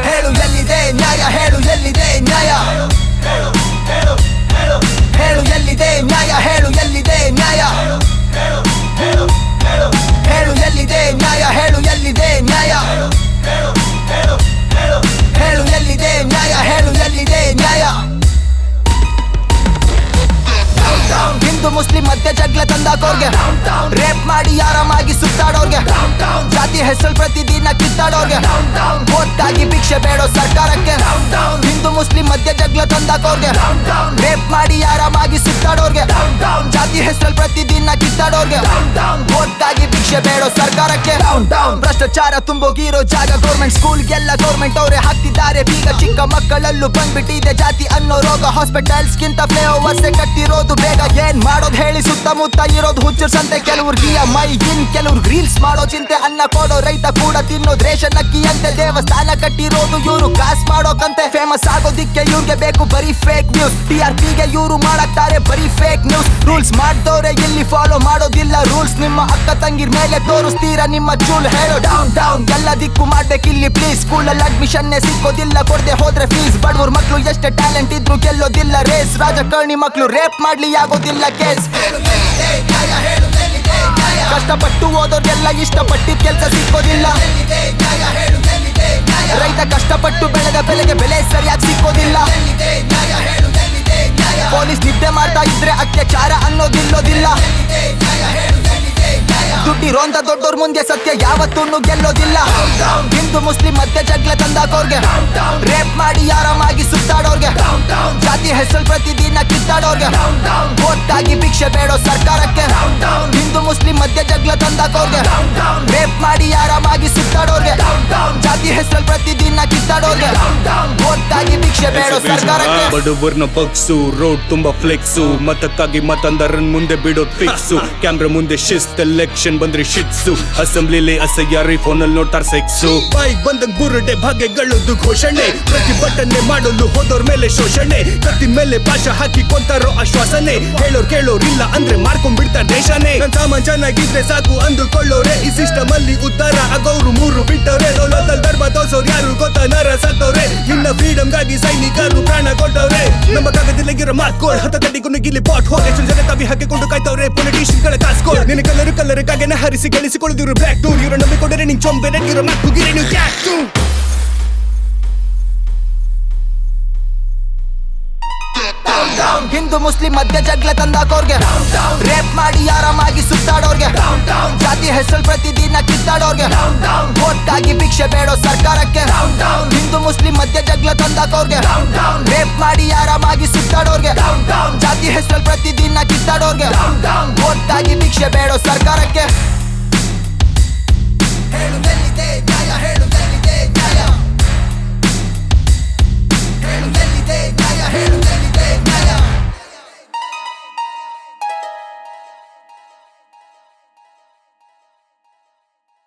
ಹೇಳು ಎಲ್ಲಿದೆ ನ್ಯಾಯ, ಹೇಳು ಎಲ್ಲಿದೆ ನ್ಯಾಯ, ಹೇಳು ಎಲ್ಲಿದೆ ನ್ಯಾಯ, ಹೇಳು ಎಲ್ಲಿದೆ ನ್ಯಾಯ, ಹೇಳು ಎಲ್ಲಿದೆ ನ್ಯಾಯ, ಹೇಳು ಎಲ್ಲಿದೆ ನ್ಯಾಯ, ಹೇಳು ಎಲ್ಲಿದೆ ನ್ಯಾಯ, ಹೇಳು ಎಲ್ಲಿದೆ ನ್ಯಾಯ. ಹಿಂದೂ ಮುಸ್ಲಿಂ ಮಧ್ಯ ಜಗಳ ತಂದಾಕೋರ್ಗೆ, ರೇಪ್ ಮಾಡಿ ಆರಾಮಾಗಿ ಸುತ್ತಾಡೋರ್ಗೆ, ಜಾತಿ ಹೆಸರು ಪ್ರತಿದಿನ ಕಿತ್ತಾಡೋರ್ಗೆ, ವೋಟ್ಗಾಗಿ ಭಿಕ್ಷೆ ಬೇಡೋ ಸರ್ಕಾರಕ್ಕೆ. ಹಿಂದೂ ಮುಸ್ಲಿಂ ಮಧ್ಯ ಜಗಳ ತಂದಾಕೋರ್ಗೆ, ರೇಪ್ ಮಾಡಿ ಆರಾಮಾಗಿ ಸುತ್ತಾಡೋರ್ಗೆ, ಜಾತಿ ಹೆಸರು ಪ್ರತಿದಿನ ಕಿತ್ತಾಡೋರ್ಗೆ, ವೋಟ್ಗಾಗಿ ಭಿಕ್ಷೆ ಬೇಡೋ ಸರ್ಕಾರಕ್ಕೆ. ಭ್ರಷ್ಟಾಚಾರ ತುಂಬೋಗಿರೋ ಜಾಗ ಗೌರ್ಮೆಂಟ್ ಸ್ಕೂಲ್ಗೆಲ್ಲ ಗೌರ್ಮೆಂಟ್ ಅವರೇ ಹಾಕ್ತಿದ್ದಾರೆ ಬೀಗ. ಚಿಕ್ಕ ಮಕ್ಕಳಲ್ಲೂ ಬಂದ್ಬಿಟ್ಟಿದೆ ಜಾತಿ ಅನ್ನೋ ರೋಗ. ಹಾಸ್ಪಿಟಲ್ಸ್ಗಿಂತ ಫ್ಲೈಓವರ್ಸ್ ಕಟ್ಟಿರೋದು ಬೇಗ. ಏನ್ ಮಾಡೋದ್ ಹೇಳಿ, ಸುತ್ತಮುತ್ತ ಇರೋದು ಹುಚ್ಚರ್ ಸಂತೆ. ಕೆಲವ್ರಿಗೆ ಮೈ ಇನ್, ಕೆಲವ್ರಿಗೆ ರೀಲ್ಸ್ ಮಾಡೋ ಚಿಂತೆ. ಅನ್ನ ಕೊಡೋ ರೈತ ಕೂಡ ತಿನ್ನೋದು ರೇಷನ್ ಅಕ್ಕಿ ಅಂತೆ. ದೇವಸ್ಥಾನ ಕಟ್ಟಿರೋದು ಇವ್ರು ಕಾಸ್ ಮಾಡೋಕಂತೆ. ಫೇಮಸ್ ಆಗೋದಿಕ್ಕೆ ಇವ್ರಿಗೆ ಬೇಕು ಬರೀ ಫೇಕ್ ನ್ಯೂಸ್. TRPಗೆ ಇವ್ರು ಮಾಡಾಕ್ತಾರೆ ಬರೀ ಫೇಕ್ ನ್ಯೂಸ್. ರೂಲ್ಸ್ ಮಾಡ್ದವ್ರೆ ಇಲ್ಲಿ ಫಾಲೋ ಮಾಡೋದಿಲ್ಲ ರೂಲ್ಸ್. ನಿಮ್ಮ ಅಕ್ಕ ತಂಗಿರ್ ಮೇಲೆ ತೋರಿಸ್ತೀರಾ ನಿಮ್ಮ ಚೂಲ್. ಹೇಳೋ ಡೌನ್ ಡೌನ್ ಎಲ್ಲ ದಿಕ್ಕು ಮಾಡ್ಬೇಕಿಲ್ಲಿ ಪ್ಲೀಸ್. ಸ್ಕೂಲಲ್ಲಿ ಅಡ್ಮಿಷನ್ ಸಿಕ್ಕೋದಿಲ್ಲ ಕೊಡದೆ ಹೋದ್ರೆ ಫೀಸ್. ಬಡವ್ರ ಮಕ್ಳು ಎಷ್ಟೇ ಟ್ಯಾಲೆಂಟ್ ಇದ್ರು ಗೆಲ್ಲೋದಿಲ್ಲ ರೇಸ್. ರಾಜಕಾರಣಿ ಮಕ್ಳು ರೇಪ್ ಮಾಡ್ಲಿ ಆಗೋದಿಲ್ಲ ಕೇಸ್. ಕಷ್ಟಪಟ್ಟು ಓದೋರ್ಗೆಲ್ಲ ಇಷ್ಟಪಟ್ಟಿದ್ ಕೆಲ್ಸ ಸಿಕ್ಕೋದಿಲ್ಲ. ರೈತ ಕಷ್ಟಪಟ್ಟು ಬೆಳೆದ ಬೆಲೆಗೆ ಬೆಲೆ ಸರಿಯಾಗಿ ಸಿಕ್ಕೋದಿಲ್ಲ. ಪೊಲೀಸ್ ನಿದ್ದೆ ಮಾಡ್ತಾ ಇದ್ರೆ ಅತ್ಯಾಚಾರ ಅನ್ನೋದಿಲ್ಲೋದಿಲ್ಲ. ದುಡ್ಡಿರೋಂತ ದೊಡ್ಡೋರ್ ಮುಂದೆ ಸತ್ಯ ಯಾವತ್ತೂ ಗೆಲ್ಲೋದಿಲ್ಲ. ಹಿಂದೂ ಮುಸ್ಲಿಂ ಮಧ್ಯ ಜಗಳ ತಂದಾಕೋರ್ಗೆ, ರೇಪ್ ಮಾಡಿ ಆರಾಮಾಗಿ ಸುತ್ತಾಡೋರ್ಗೆ, ಜಾತಿ ಹೆಸರು ಪ್ರತಿದಿನ ಕಿತ್ತಾಡೋರ್ಗೆ, ವೋಟ್ಗಾಗಿ ಭಿಕ್ಷೆ ಬೇಡೋ ಸರ್ಕಾರಕ್ಕೆ. ಹಿಂದೂ ಮುಸ್ಲಿಂ ಮಧ್ಯ ಜಗಳ ತಂದಾಕೋರ್ಗೆ, ರೇಪ್ ಮಾಡಿ ಆರಾಮಾಗಿ ಸುತ್ತಾಡೋರ್ಗೆ, ಜಾತಿ ಹೆಸರು ಪ್ರತಿದಿನ ಕಿತ್ತಾಡೋರ್ಗೆ, ವೋಟ್ಗಾಗಿ ಭಿಕ್ಷೆ ಬೇಡೋ ಸರ್ಕಾರಕ್ಕೆ. ಬಡವರ್ನ ಬಗ್ಸು, ರೋಡ್ ತುಂಬಾ ಫ್ಲೆಕ್ಸು, ಮತಕ್ಕಾಗಿ ಮತಂದರನ್ ಮುಂದೆ ಬಿಡೋದ್ ಫಿಕ್ಸು. ಕ್ಯಾಮ್ರಾ ಮುಂದೆ ಶಿಸ್ತ್, ಎಲೆಕ್ಷನ್ ಬಂದ್ರೆ ಶಿಟ್ಸು. ಅಸೆಂಬ್ಲಿಲಿ ಅಸಹ್ಯಾರಿ ಫೋನಲ್ಲಿ ನೋಡ್ತಾರ ಸೆಕ್ಸು. ಬೈಕ್ ಬಂದಂಗ್ ಬುರುಡೆ ಭಾಗ್ಯಗಳದ್ದು ಘೋಷಣೆ. ಪ್ರತಿಭಟನೆ ಮಾಡಲು ಹೋದೋರ್ ಮೇಲೆ ಶೋಷಣೆ. ಕತ್ತಿ ಮೇಲೆ ಭಾಷೆ ಹಾಕಿ ಕೊಂತಾರೋ ಆಶ್ವಾಸನೆ. ಹೇಳೋರ್ ಕೇಳೋರಿಲ್ಲ ಅಂದ್ರೆ ಮಾಡ್ಕೊಂಡ್ಬಿಡ್ತಾರ ದೇಶನೇ. ನನ್ ಸಾಮಾನ್ ಚೆನ್ನಾಗಿದ್ರೆ ಸಾಕು ಅಂದುಕೊಳ್ಳೋರೆ. ಈ ಸಿಸ್ಟಮ್ ಅಲ್ಲಿ ಉದ್ಧಾರ ಆಗೋರು ಮೂರು ಬಿಟ್ಟವ್ರೆ. ದೌಲತಲ್ ಧರ್ಮ ತೋರ್ಸೋರ್ ಯಾರು ಗೊತ್ತಾ ನರ ಸತ್ತವ್ರೆ. ಇನ್ನ ಫ್ರೀಡಮ್ ಗಾಗಿ ಸೈನಿಕರು ಪ್ರಾಣ ಕೊಟ್ಟವ್ರೆ. ನಮ್ಮ ಕಾಗದಿಲ್ಲಗಿರೋ ಮಾತ್ಕೋಳ್ ಹತ್ತದಿಗೂ ಗಿಲಿ ಪಾಟ್ ಹೋಗಿ ಜನ ಕವಿ ಹಾಕಿಕೊಂಡು ಕಾಯ್ತವ್ರೆ. ಪೊಲಿಟಿಷಿಯನ್ ಗಳ ಕಾಸ್ಕೋಳ್ ನಿನ್ನ ಕಲರ್ ಕಾಗೆನ ಹರಿಸಿ ಗಳಿಸಿಕೊಳ್ಳುದಿರು ಬ್ಲ್ಯಾಕ್ ಟೂರ್. ಇವ್ರ ನಂಬಿಕೊಂಡ್ರೆ ನಿಂಗ್ ಚೊಂಬೆ ನೆಟ್ಟಿರೋ ಮಾತು ಹುಗಿರಿ ನೀವು ಕ್ಯಾಕ್ಟು. ಹಿಂದೂ ಮುಸ್ಲಿಂ ಮಧ್ಯ ಜಗಳ ತಂದಾಕೋರ್ಗೆ, ರೇಪ್ ಮಾಡಿ ಆರಾಮಾಗಿ ಸುತ್ತಾಡೋರ್ಗೆ, ಜಾತಿ ಹೆಸರು ಪ್ರತಿದಿನ ಕಿತ್ತಾಡೋರ್ಗೆ, ವೋಟ್ಗಾಗಿ ಭಿಕ್ಷೆ ಬೇಡೋ ಸರ್ಕಾರಕ್ಕೆ. ಹಿಂದೂ ಮುಸ್ಲಿಂ ಮಧ್ಯ ಜಗಳ ತಂದಾಕೋರ್ಗೆ, ರೇಪ್ ಮಾಡಿ ಆರಾಮಾಗಿ ಸುತ್ತಾಡೋರ್ಗೆ, ಜಾತಿ ಹೆಸರು ಪ್ರತಿದಿನ ಕಿತ್ತಾಡೋರ್ಗೆ, ವೋಟ್ಗಾಗಿ ಭಿಕ್ಷೆ ಬೇಡೋ ಸರ್ಕಾರಕ್ಕೆ.